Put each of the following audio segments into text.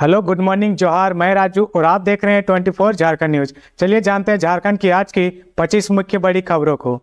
Hello, good morning, जोहार। मैं राजू और आप देख रहे हैं 24 झारखंड न्यूज। चलिए जानते हैं झारखंड की आज की 25 मुख्य बड़ी खबरों को।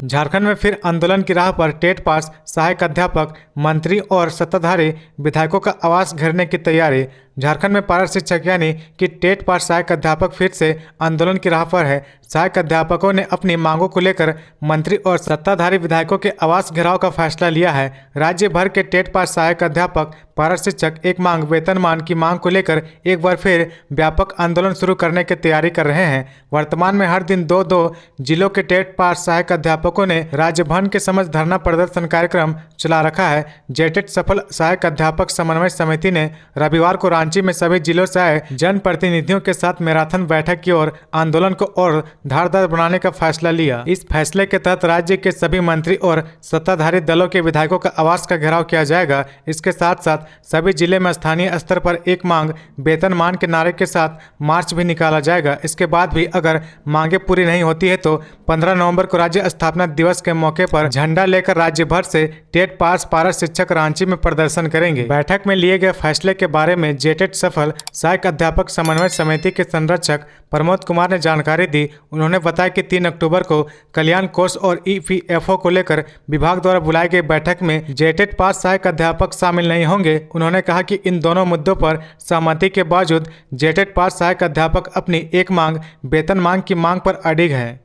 झारखंड में फिर आंदोलन की राह पर टेट पास सहायक अध्यापक, मंत्री और सत्ताधारी विधायकों का आवास घेरने की तैयारी। झारखंड में पारा शिक्षक यानी कि टेट पास सहायक अध्यापक फिर से आंदोलन की राह पर है। सहायक अध्यापकों ने अपनी मांगों को लेकर मंत्री और सत्ताधारी विधायकों के आवास घेराव का फैसला लिया है। राज्य भर के टेट पास सहायक अध्यापक, पारा शिक्षक एक मांग वेतनमान की मांग को लेकर एक बार फिर व्यापक आंदोलन शुरू करने की तैयारी कर रहे हैं। वर्तमान में हर दिन दो जिलों के टेट पास सहायक अध्यापकों ने राज्य भर के समझ धरना प्रदर्शन कार्यक्रम चला रखा है। जेटेट सफल सहायक अध्यापक समन्वय समिति ने रविवार को रांची में सभी जिलों से आए जनप्रतिनिधियों के साथ मैराथन बैठक की और आंदोलन को और धारदार बनाने का फैसला लिया। इस फैसले के तहत राज्य के सभी मंत्री और सत्ताधारी दलों के विधायकों का आवास का घेराव किया जाएगा। इसके साथ साथ सभी जिले में स्थानीय स्तर पर एक मांग वेतनमान के नारे के साथ मार्च भी निकाला जाएगा। इसके बाद भी अगर मांगे पूरी नहीं होती है तो 15 नवंबर को राज्य स्थापना दिवस के मौके पर झंडा लेकर राज्य भर से टेट पास पारा शिक्षक रांची में प्रदर्शन करेंगे। बैठक में लिए गए फैसले के बारे में जेटेट सफल सहायक अध्यापक समन्वय समिति के संरक्षक प्रमोद कुमार ने जानकारी दी। उन्होंने बताया कि 3 अक्टूबर को कल्याण कोष और ईपीएफओ को लेकर विभाग द्वारा बुलाई गई बैठक में जेटेट पास सहायक अध्यापक शामिल नहीं होंगे। उन्होंने कहा कि इन दोनों मुद्दों पर सहमति के बावजूद जेटेट पास सहायक अध्यापक अपनी एक मांग वेतनमान की मांग पर अडिग है।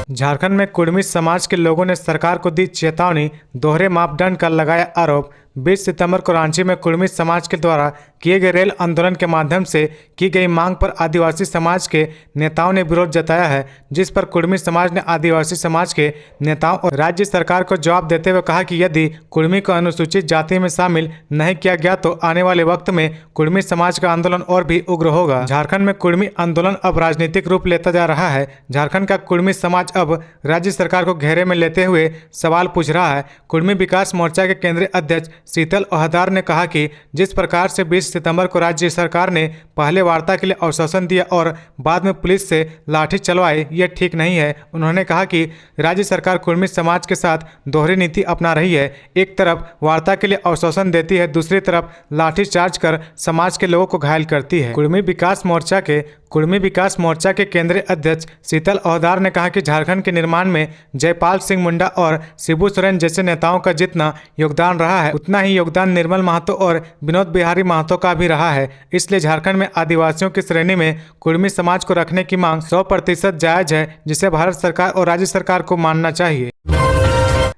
झारखंड में कुर्मी समाज के लोगों ने सरकार को दी चेतावनी, दोहरे मापदंड का लगाया आरोप। 20 सितंबर को रांची में कुर्मी समाज के द्वारा किए गए रेल आंदोलन के माध्यम से की गई मांग पर आदिवासी समाज के नेताओं ने विरोध जताया है, जिस पर कुर्मी समाज ने आदिवासी समाज के नेताओं और राज्य सरकार को जवाब देते हुए कहा कि यदि कुर्मी को अनुसूचित जाति में शामिल नहीं किया गया तो आने वाले वक्त में कुर्मी समाज का आंदोलन और भी उग्र होगा। झारखंड में कुर्मी आंदोलन अब राजनीतिक रूप लेता जा रहा है। झारखंड का कुर्मी समाज अब राज्य सरकार को घेरे में लेते हुए सवाल पूछ रहा है। कुर्मी विकास मोर्चा के केंद्रीय अध्यक्ष शीतल ओहदार ने कहा कि जिस प्रकार से 20 सितंबर को राज्य सरकार ने पहले वार्ता के लिए आश्वासन दिया और बाद में पुलिस से लाठी चलवाई, ये ठीक नहीं है। उन्होंने कहा कि राज्य सरकार कुर्मी समाज के साथ दोहरी नीति अपना रही है। एक तरफ वार्ता के लिए आश्वासन देती है, दूसरी तरफ लाठी चार्ज कर समाज के लोगों को घायल करती है। कुर्मी विकास मोर्चा के केंद्रीय अध्यक्ष शीतल ओहदार ने कहा कि झारखंड के निर्माण में जयपाल सिंह मुंडा और शिबू सोरेन जैसे नेताओं का जितना योगदान रहा है, उतना ही योगदान निर्मल महतो और विनोद बिहारी महतो का भी रहा है। इसलिए झारखंड में आदिवासियों की श्रेणी में कुर्मी समाज को रखने की मांग 100% जायज है, जिसे भारत सरकार और राज्य सरकार को मानना चाहिए।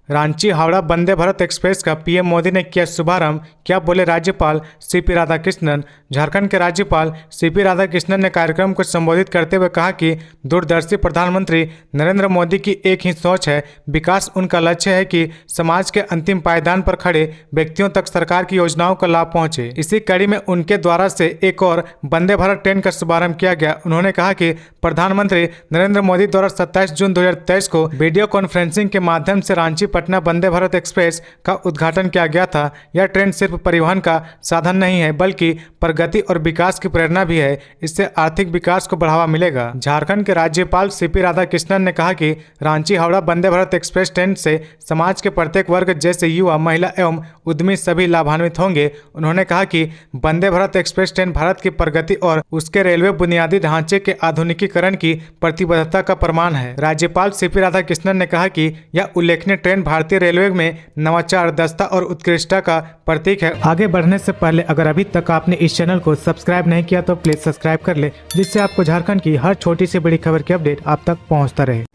रांची हावड़ा वंदे भारत एक्सप्रेस का पीएम मोदी ने किया शुभारंभ, क्या बोले राज्यपाल सीपी राधाकृष्णन। झारखंड के राज्यपाल सीपी राधाकृष्णन ने कार्यक्रम को संबोधित करते हुए कहा कि दूरदर्शी प्रधानमंत्री नरेंद्र मोदी की एक ही सोच है, विकास उनका लक्ष्य है कि समाज के अंतिम पायदान पर खड़े व्यक्तियों तक सरकार की योजनाओं का लाभ पहुंचे। इसी कड़ी में उनके द्वारा से एक और वंदे भारत ट्रेन का शुभारंभ किया गया। उन्होंने कहा कि प्रधानमंत्री नरेंद्र मोदी द्वारा 27 जून 2023 को वीडियो कॉन्फ्रेंसिंग के माध्यम से रांची पटना वंदे भारत एक्सप्रेस का उद्घाटन किया गया था। यह ट्रेन सिर्फ परिवहन का साधन नहीं है, बल्कि प्रगति और विकास की प्रेरणा भी है। इससे आर्थिक विकास को बढ़ावा मिलेगा। झारखंड के राज्यपाल सीपी राधाकृष्णन ने कहा कि रांची हावड़ा वंदे भारत एक्सप्रेस ट्रेन से समाज के प्रत्येक वर्ग जैसे युवा, महिला एवं उद्यमी सभी लाभान्वित होंगे। उन्होंने कहा कि वंदे भारत एक्सप्रेस ट्रेन भारत की प्रगति और उसके रेलवे बुनियादी ढांचे के आधुनिकीकरण की प्रतिबद्धता का प्रमाण है। राज्यपाल सीपी राधाकृष्णन ने कहा कि यह उल्लेखनीय ट्रेन भारतीय रेलवे में नवाचार, दक्षता और उत्कृष्टता का प्रतीक है। आगे बढ़ने से पहले अगर अभी तक आपने इस चैनल को सब्सक्राइब नहीं किया तो प्लीज सब्सक्राइब कर ले, जिससे आपको झारखंड की हर छोटी से बड़ी खबर की अपडेट आप तक पहुंचता रहे।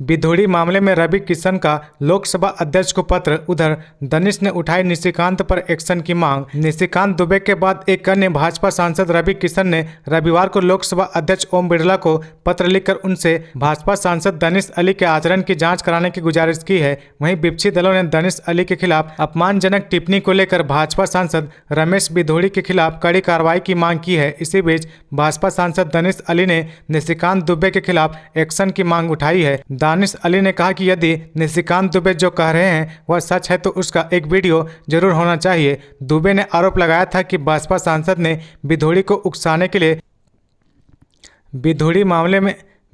बिधोड़ी मामले में रवि किशन का लोकसभा अध्यक्ष को पत्र। उधर दनिश ने उठाई निशिकांत पर एक्शन की मांग। निशिकांत दुबे के बाद एक अन्य भाजपा सांसद रवि किशन ने रविवार को लोकसभा अध्यक्ष ओम बिरला को पत्र लिखकर उनसे भाजपा सांसद दनिश अली के आचरण की जांच कराने की गुजारिश की है। वहीं विपक्षी दलों ने दनिश अली के खिलाफ अपमानजनक टिप्पणी को लेकर भाजपा सांसद रमेश बिधोड़ी के खिलाफ कड़ी कार्रवाई की मांग की है। इसी बीच भाजपा सांसद दनिश अली ने निशिकांत दुबे के खिलाफ एक्शन की मांग उठाई है। दानिश अली ने कहा कि यदि निशिकांत दुबे जो कह रहे हैं वह सच है तो उसका एक वीडियो जरूर होना चाहिए। दुबे ने आरोप लगाया था कि भाजपा सांसद ने बिधोड़ी को उकसाने के लिए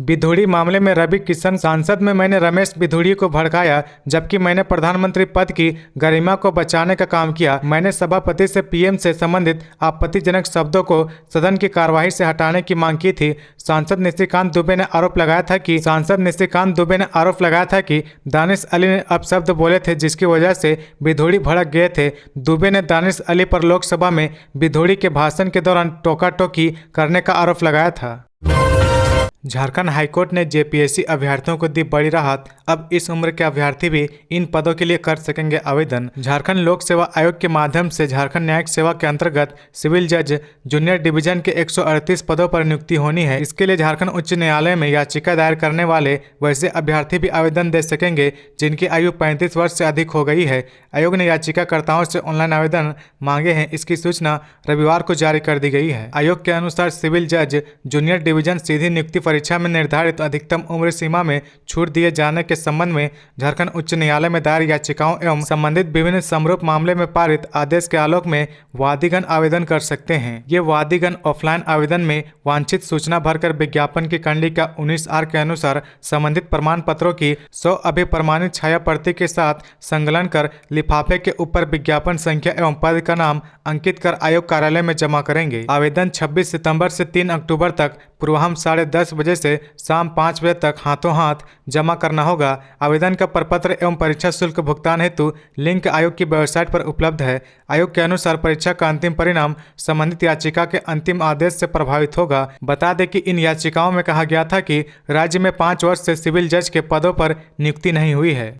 बिधूड़ी मामले में रवि किशन, सांसद में मैंने रमेश बिधूड़ी को भड़काया, जबकि मैंने प्रधानमंत्री पद की गरिमा को बचाने का काम किया। मैंने सभापति से पीएम से संबंधित आपत्तिजनक शब्दों को सदन की कार्यवाही से हटाने की मांग की थी। सांसद निशिकांत दुबे ने आरोप लगाया था कि दानिश अली ने अपशब्द बोले थे, जिसकी वजह से बिधूड़ी भड़क गए थे। दुबे ने दानिश अली पर लोकसभा में बिधूड़ी के भाषण के दौरान टोका-टोकी करने का आरोप लगाया था। झारखंड हाईकोर्ट ने जेपीएससी अभ्यर्थियों को दी बड़ी राहत। अब इस उम्र के अभ्यर्थी भी इन पदों के लिए कर सकेंगे आवेदन। झारखंड लोक सेवा आयोग के माध्यम से झारखंड न्यायिक सेवा के अंतर्गत सिविल जज जूनियर डिवीजन के 138 पदों पर नियुक्ति होनी है। इसके लिए झारखंड उच्च न्यायालय में याचिका दायर करने वाले वैसे अभ्यर्थी भी आवेदन दे सकेंगे जिनकी आयु 35 वर्ष से अधिक हो गई है। आयोग ने याचिकाकर्ताओं से ऑनलाइन आवेदन मांगे हैं। इसकी सूचना रविवार को जारी कर दी गई है। आयोग के अनुसार सिविल जज जूनियर डिवीजन सीधी नियुक्ति परीक्षा में निर्धारित अधिकतम उम्र सीमा में छूट दिए जाने के संबंध में झारखंड उच्च न्यायालय में दायर याचिकाओं एवं संबंधित विभिन्न समरूप मामले में पारित आदेश के आलोक में वादीगण आवेदन कर सकते हैं। ये वादीगण ऑफलाइन आवेदन में वांछित सूचना भरकर विज्ञापन की कंडिका 19R के अनुसार संबंधित प्रमाण पत्रों की 100 अभिप्रमाणित छाया प्रति के साथ संकलन कर लिफाफे के ऊपर विज्ञापन संख्या एवं पद का नाम अंकित कर आयोग कार्यालय में जमा करेंगे। आवेदन 26 सितंबर से 3 अक्टूबर तक पूर्वाह्न 10:30 बजे से शाम 5 बजे तक हाथों हाथ जमा करना होगा। आवेदन का प्रपत्र एवं परीक्षा शुल्क भुगतान हेतु लिंक आयोग की वेबसाइट पर उपलब्ध है। आयोग के अनुसार परीक्षा का अंतिम परिणाम संबंधित याचिका के अंतिम आदेश से प्रभावित होगा। बता दें कि इन याचिकाओं में कहा गया था कि राज्य में 5 वर्ष से सिविल जज के पदों पर नियुक्ति नहीं हुई है।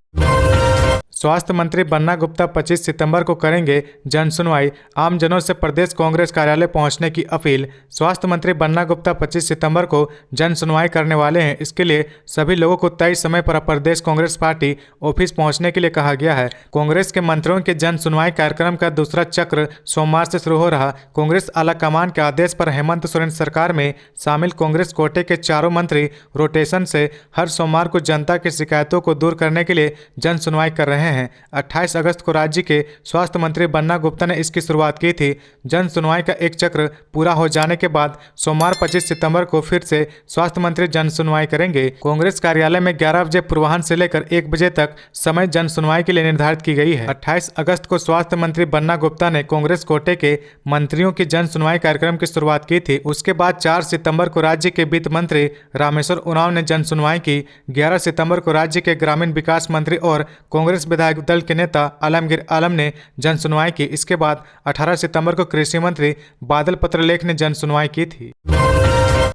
स्वास्थ्य मंत्री बन्ना गुप्ता 25 सितंबर को करेंगे जन सुनवाई। आमजनों से प्रदेश कांग्रेस कार्यालय पहुंचने की अपील। स्वास्थ्य मंत्री बन्ना गुप्ता 25 सितंबर को जन सुनवाई करने वाले हैं। इसके लिए सभी लोगों को तय समय पर प्रदेश कांग्रेस पार्टी ऑफिस पहुंचने के लिए कहा गया है। कांग्रेस के मंत्रियों के जन सुनवाई कार्यक्रम का दूसरा चक्र सोमवार से शुरू हो रहा। कांग्रेस आलाकमान के आदेश पर हेमंत सोरेन सरकार में शामिल कांग्रेस कोटे के चारों मंत्री रोटेशन से हर सोमवार को जनता की शिकायतों को दूर करने के लिए जन सुनवाई कर रहे हैं। 28 अगस्त को राज्य के स्वास्थ्य मंत्री बन्ना गुप्ता ने इसकी शुरुआत की थी। जन सुनवाई का एक चक्र पूरा हो जाने के बाद सोमवार 25 सितंबर को फिर से स्वास्थ्य मंत्री जन सुनवाई करेंगे। कांग्रेस कार्यालय में 11 बजे पूर्वाह्न से लेकर 1 बजे तक समय जन सुनवाई के लिए निर्धारित की गई है। 28 अगस्त को स्वास्थ्य मंत्री बन्ना गुप्ता ने कांग्रेस कोटे के मंत्रियों की जन सुनवाई कार्यक्रम की शुरुआत की थी। उसके बाद 4 सितंबर को राज्य के वित्त मंत्री रामेश्वर उरांव ने जन सुनवाई की। 11 सितंबर को राज्य के ग्रामीण विकास मंत्री और कांग्रेस विधायक दल के नेता आलमगीर आलम ने जन सुनवाई की। इसके बाद 18 सितंबर को कृषि मंत्री बादल पत्रलेख ने जन सुनवाई की थी।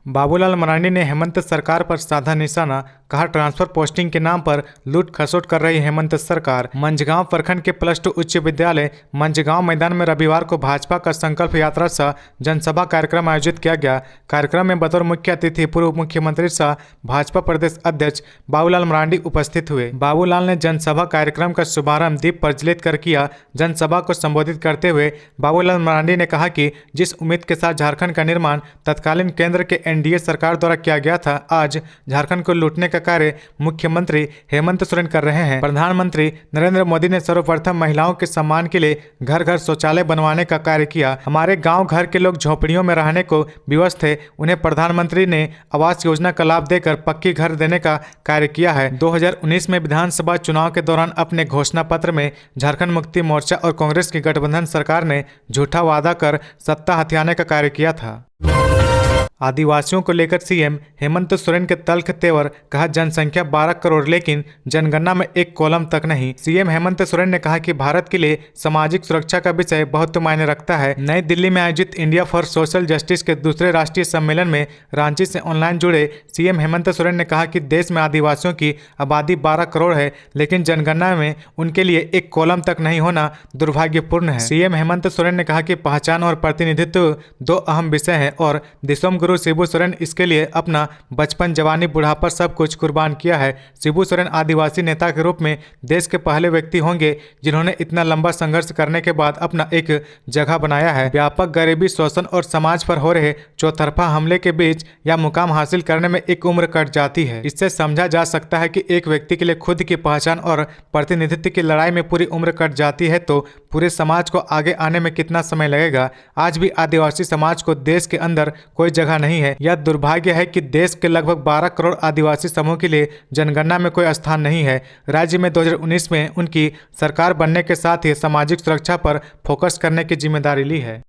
बाबूलाल मरांडी ने हेमंत सरकार पर साधा निशाना। कहा, ट्रांसफर पोस्टिंग के नाम पर लूट खसोट कर रही हेमंत सरकार। मंझगांव प्रखंड के +2 उच्च विद्यालय मंझगांव मैदान में रविवार को भाजपा का संकल्प यात्रा सह जनसभा कार्यक्रम आयोजित किया गया। कार्यक्रम में बतौर मुख्य अतिथि पूर्व मुख्यमंत्री सह भाजपा प्रदेश अध्यक्ष बाबूलाल मरांडी उपस्थित हुए। बाबूलाल ने जनसभा कार्यक्रम का शुभारंभ दीप प्रज्वलित कर किया। जनसभा को संबोधित करते हुए बाबूलाल मरांडी ने कहा कि जिस उम्मीद के साथ झारखंड का निर्माण तत्कालीन केंद्र के एनडीए सरकार द्वारा किया गया था, आज झारखंड को लूटने का कार्य मुख्यमंत्री हेमंत सोरेन कर रहे हैं। प्रधानमंत्री नरेंद्र मोदी ने सर्वप्रथम महिलाओं के सम्मान के लिए घर घर शौचालय बनवाने का कार्य किया। हमारे गांव घर के लोग झोपड़ियों में रहने को विवश थे, उन्हें प्रधानमंत्री ने आवास योजना का लाभ देकर पक्की घर देने का कार्य किया है। 2019 में विधानसभा चुनाव के दौरान अपने घोषणा पत्र में झारखंड मुक्ति मोर्चा और कांग्रेस की गठबंधन सरकार ने झूठा वादा कर सत्ता हथियाने का कार्य किया था। आदिवासियों को लेकर सीएम हेमंत सोरेन के तल्ख तेवर। कहा, जनसंख्या 12 करोड़ लेकिन जनगणना में 1 कॉलम तक नहीं। सीएम हेमंत सोरेन ने कहा कि भारत के लिए सामाजिक सुरक्षा का विषय बहुत मायने रखता है। नई दिल्ली में आयोजित इंडिया फॉर सोशल जस्टिस के दूसरे राष्ट्रीय सम्मेलन में रांची से ऑनलाइन जुड़े सीएम हेमंत सोरेन ने कहा कि देश में आदिवासियों की आबादी 12 करोड़ है, लेकिन जनगणना में उनके लिए 1 कॉलम तक नहीं होना दुर्भाग्यपूर्ण है। सीएम हेमंत सोरेन ने कहा कि पहचान और प्रतिनिधित्व 2 अहम विषय हैं और दिसोम गुरु शिबू सोरेन इसके लिए अपना बचपन, जवानी, बुढ़ापा सब कुछ कुर्बान किया है। शिबू सोरेन आदिवासी नेता के रूप में देश के पहले व्यक्ति होंगे जिन्होंने इतना लंबा संघर्ष करने के बाद अपना एक जगह बनाया है। व्यापक गरीबी, शोषण और समाज पर हो रहे चौतरफा हमले के बीच यह मुकाम हासिल करने में एक उम्र कट जाती है। इससे समझा जा सकता है कि एक व्यक्ति के लिए खुद की पहचान और प्रतिनिधित्व की लड़ाई में पूरी उम्र कट जाती है तो पूरे समाज को आगे आने में कितना समय लगेगा। आज भी आदिवासी समाज को देश के अंदर कोई जगह रखा नहीं है। यह दुर्भाग्य है कि देश के लगभग 12 करोड़ आदिवासी समूह के लिए जनगणना में कोई स्थान नहीं है। राज्य में 2019 में उनकी सरकार बनने के साथ ही सामाजिक सुरक्षा पर फोकस करने की जिम्मेदारी ली है।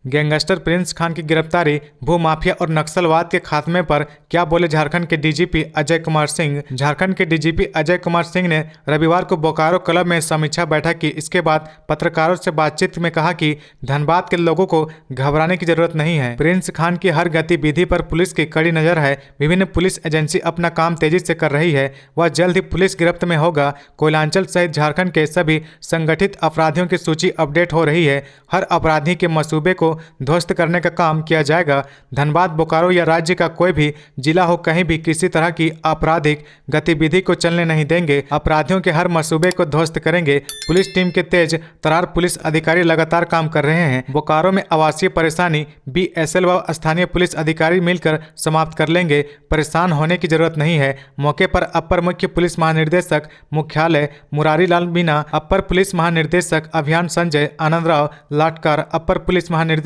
गैंगस्टर प्रिंस खान की गिरफ्तारी, भूमाफिया और नक्सलवाद के खात्मे पर क्या बोले झारखंड के डीजीपी अजय कुमार सिंह। झारखंड के डीजीपी अजय कुमार सिंह ने रविवार को बोकारो क्लब में समीक्षा बैठक की। इसके बाद पत्रकारों से बातचीत में कहा कि धनबाद के लोगों को घबराने की जरूरत नहीं है। प्रिंस खान की हर गतिविधि पर पुलिस की कड़ी नजर है। विभिन्न पुलिस एजेंसी अपना काम तेजी से कर रही है। वह जल्द ही पुलिस गिरफ्त में होगा। कोयलांचल सहित झारखंड के सभी संगठित अपराधियों की सूची अपडेट हो रही है। हर अपराधी के मसूबे को ध्वस्त करने का काम किया जाएगा। धनबाद, बोकारो या राज्य का कोई भी जिला हो, कहीं भी किसी तरह की आपराधिक गतिविधि को चलने नहीं देंगे। अपराधियों के हर मसूबे को ध्वस्त करेंगे। पुलिस टीम के तेज तरार पुलिस अधिकारी लगातार काम कर रहे हैं। बोकारो में आवासीय परेशानी BSL व स्थानीय पुलिस अधिकारी मिलकर समाप्त कर लेंगे। परेशान होने की जरूरत नहीं है। मौके पर अपर मुख्य पुलिस महानिर्देशक मुख्यालय मुरारी लाल मीणा, अपर पुलिस महानिर्देशक अभियान संजय आनंदराव लाटकर, अपर पुलिस महानिर्देशक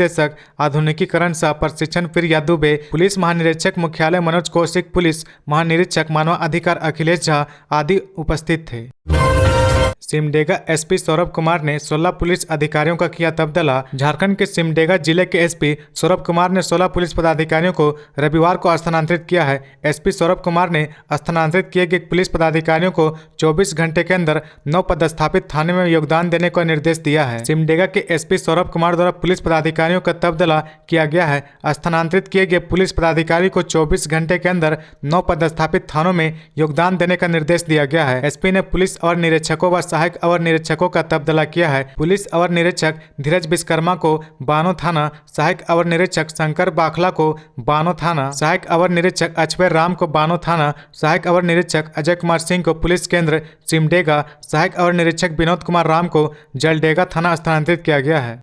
आधुनिकीकरण सह प्रशिक्षण प्रिया दुबे, पुलिस महानिरीक्षक मुख्यालय मनोज कौशिक, पुलिस महानिरीक्षक मानवाधिकार अखिलेश झा आदि उपस्थित थे। सिमडेगा एसपी सौरभ कुमार ने 16 पुलिस अधिकारियों का किया तबादला। झारखंड के सिमडेगा जिले के एसपी सौरभ कुमार ने 16 पुलिस पदाधिकारियों को रविवार को स्थानांतरित किया है। एसपी सौरभ कुमार ने स्थानांतरित किए गए पुलिस पदाधिकारियों को 24 घंटे के अंदर 9 पदस्थापित थाने में योगदान देने का निर्देश दिया है। सिमडेगा के एसपी सौरभ कुमार द्वारा पुलिस पदाधिकारियों का तबादला किया गया है। स्थानांतरित किए गए पुलिस पदाधिकारी को 24 घंटे के अंदर 9 पदस्थापित थानों में योगदान देने का निर्देश दिया गया है। एसपी ने पुलिस और निरीक्षकों व सहायक अवर निरीक्षकों का तबादला किया है। पुलिस अवर निरीक्षक धीरज विश्वकर्मा को बानो थाना, सहायक अवर निरीक्षक शंकर बाखला को बानो थाना, सहायक अवर निरीक्षक अचवेर राम को बानो थाना, सहायक अवर निरीक्षक अजय कुमार सिंह को पुलिस केंद्र सिमडेगा, सहायक अवर निरीक्षक विनोद कुमार राम को जलडेगा थाना स्थानांतरित किया गया है।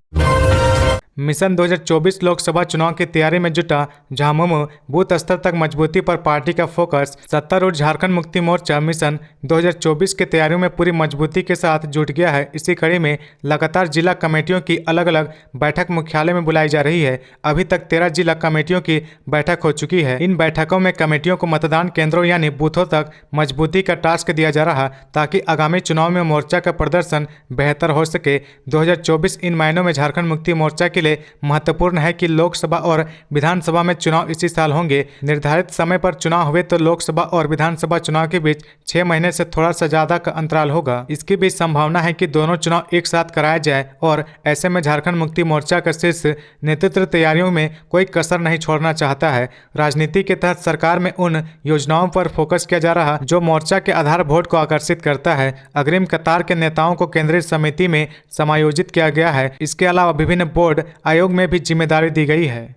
मिशन 2024 लोकसभा चुनाव की तैयारी में जुटा झामुमो, बूथ स्तर तक मजबूती पर पार्टी का फोकस। सत्तारूढ़ झारखंड मुक्ति मोर्चा मिशन 2024 की तैयारियों में पूरी मजबूती के साथ जुट गया है। इसी कड़ी में लगातार जिला कमेटियों की अलग अलग बैठक मुख्यालय में बुलाई जा रही है। अभी तक 13 जिला कमेटियों की बैठक हो चुकी है। इन बैठकों में कमेटियों को मतदान केंद्रों यानी बूथों तक मजबूती का टास्क दिया जा रहा, ताकि आगामी चुनाव में मोर्चा का प्रदर्शन बेहतर हो सके। 2024 इन महीनों में झारखंड मुक्ति मोर्चा के लिए महत्वपूर्ण है कि लोकसभा और विधानसभा में चुनाव इसी साल होंगे। निर्धारित समय पर चुनाव हुए तो लोकसभा और विधानसभा चुनाव के बीच 6 महीने से थोड़ा सा ज्यादा का अंतराल होगा। इसकी भी संभावना है कि दोनों चुनाव एक साथ कराया जाए और ऐसे में झारखंड मुक्ति मोर्चा का शीर्ष नेतृत्व तैयारियों में कोई कसर नहीं छोड़ना चाहता है। राजनीति के तहत सरकार में उन योजनाओं पर फोकस किया जा रहा जो मोर्चा के आधार वोट को आकर्षित करता है। अग्रिम कतार के नेताओं को केंद्रीय समिति में समायोजित किया गया है। इसके अलावा विभिन्न बोर्ड आयोग में भी जिम्मेदारी दी गई है।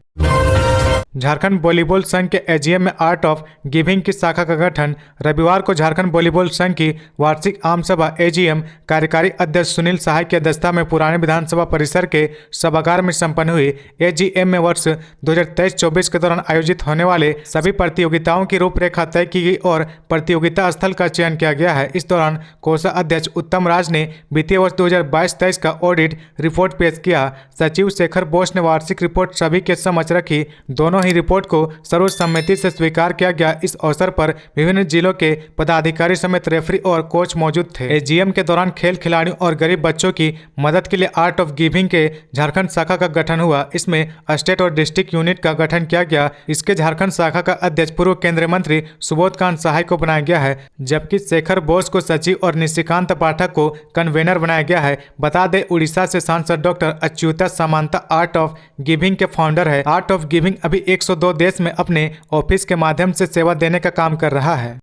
झारखंड वॉलीबॉल संघ के एजीएम में आर्ट ऑफ गिविंग की शाखा का गठन। रविवार को झारखंड वॉलीबॉल संघ की वार्षिक आम सभा एजीएम कार्यकारी अध्यक्ष सुनील सहाय की अध्यक्षता में पुराने विधानसभा परिसर के सभागार में संपन्न हुई। एजीएम में वर्ष 2023-24 के दौरान आयोजित होने वाले सभी प्रतियोगिताओं की रूपरेखा तय की गई और प्रतियोगिता स्थल का चयन किया गया है। इस दौरान कोषाध्यक्ष उत्तम राज ने वित्तीय वर्ष 2022-23 का ऑडिट रिपोर्ट पेश किया। सचिव शेखर बोस ने वार्षिक रिपोर्ट सभी के समक्ष रखी। दोनों ही रिपोर्ट को सर्वसम्मति से स्वीकार किया गया। इस अवसर पर विभिन्न जिलों के पदाधिकारी समेत रेफरी और कोच मौजूद थे। एजीएम के दौरान खेल खिलाड़ियों और गरीब बच्चों की मदद के लिए आर्ट ऑफ गिविंग के झारखंड शाखा का गठन हुआ। इसमें स्टेट और डिस्ट्रिक्ट यूनिट का गठन किया गया। इसके झारखंड शाखा का अध्यक्ष पूर्व केंद्रीय मंत्री सुबोध कांत सहाय को बनाया गया है, जबकि शेखर बोस को सचिव और निशिकांत पाठक को कन्वेनर बनाया गया है। बता दें, उड़ीसा से सांसद doctor Achyuta Samanta art of giving के फाउंडर है। आर्ट ऑफ गिविंग अभी 102 देश में अपने ऑफिस के माध्यम से सेवा देने का काम कर रहा है।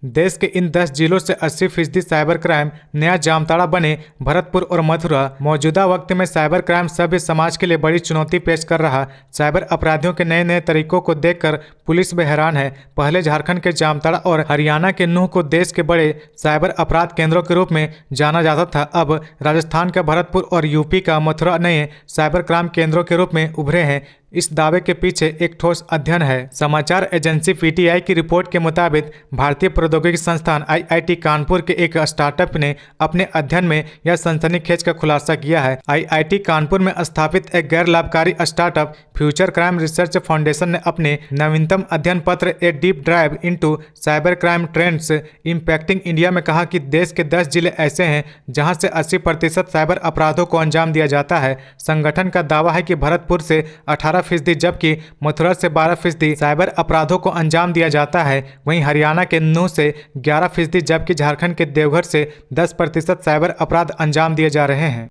देश के इन 10 जिलों से 80% साइबर क्राइम नया जामताड़ा बने भरतपुर और मथुरा। मौजूदा वक्त में साइबर क्राइम सभ्य समाज के लिए बड़ी चुनौती पेश कर रहा। साइबर अपराधियों के नए नए तरीकों को देखकर पुलिस भी हैरान है। पहले झारखंड के जामताड़ा और हरियाणा के नूह को देश के बड़े साइबर अपराध केंद्रों के रूप में जाना जाता था। अब राजस्थान का भरतपुर और यूपी का मथुरा नए साइबर क्राइम केंद्रों के रूप में उभरे हैं। इस दावे के पीछे एक ठोस अध्ययन है। समाचार एजेंसी पीटीआई की रिपोर्ट के मुताबिक भारतीय प्रौद्योगिकी संस्थान आईआईटी कानपुर के एक स्टार्टअप ने अपने अध्ययन में यह सनसनीखेज का खुलासा किया है। आईआईटी कानपुर में स्थापित एक गैर लाभकारी startup future crime research foundation ने अपने नवीनतम अध्ययन पत्र a deep drive into cyber crime trends impacting India में कहा कि देश के 10 जिले ऐसे हैं जहां से 80% साइबर अपराधों को अंजाम दिया जाता है। संगठन का दावा है कि भरतपुर से 18% जबकि मथुरा से 12% साइबर अपराधों को अंजाम दिया जाता है। वहीं हरियाणा के नूह से 11% जबकि झारखंड के देवघर से 10% साइबर अपराध अंजाम दिए जा रहे हैं।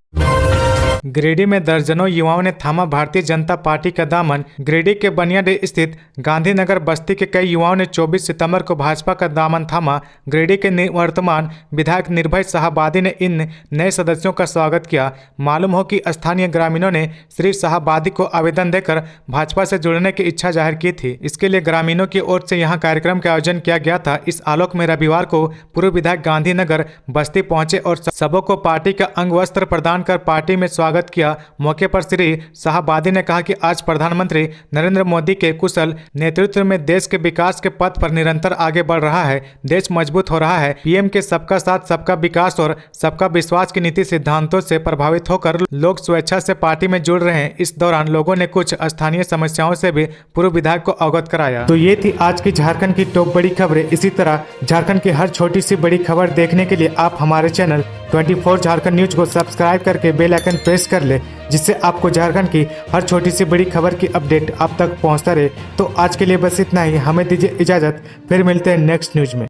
गिरिडीह में दर्जनों युवाओं ने थामा भारतीय जनता पार्टी का दामन। गिरिडीह के बनियाडीह स्थित गांधीनगर बस्ती के कई युवाओं ने 24 सितंबर को भाजपा का दामन थामा। गिरिडीह के निवर्तमान विधायक निर्भय शाहबादी ने इन नए सदस्यों का स्वागत किया। मालूम हो कि स्थानीय ग्रामीणों ने श्री शाहबादी को आवेदन देकर भाजपा से जुड़ने की इच्छा जाहिर की थी। इसके लिए ग्रामीणों की ओर से यहाँ कार्यक्रम का आयोजन किया गया था। इस आलोक में रविवार को पूर्व विधायक गांधीनगर बस्ती पहुंचे और सबों को पार्टी का अंग वस्त्र प्रदान कर पार्टी में स्वागत किया। मौके पर श्री शाहबादी ने कहा कि आज प्रधानमंत्री नरेंद्र मोदी के कुशल नेतृत्व में देश के विकास के पथ पर निरंतर आगे बढ़ रहा है। देश मजबूत हो रहा है। पीएम के सबका साथ सबका विकास और सबका विश्वास की नीति सिद्धांतों से प्रभावित होकर लोग स्वेच्छा से पार्टी में जुड़ रहे हैं। इस दौरान लोगों ने कुछ स्थानीय समस्याओं से भी पूर्व विधायक को अवगत कराया। तो ये थी आज की झारखंड की टॉप बड़ी खबरें। इसी तरह झारखंड की हर छोटी सी बड़ी खबर देखने के लिए आप हमारे चैनल 24 झारखंड न्यूज को सब्सक्राइब करके बेल आइकन प्रेस कर ले, जिससे आपको झारखंड की हर छोटी सी बड़ी खबर की अपडेट आप तक पहुंचता रहे। तो आज के लिए बस इतना ही। हमें दीजिए इजाजत, फिर मिलते हैं नेक्स्ट न्यूज में।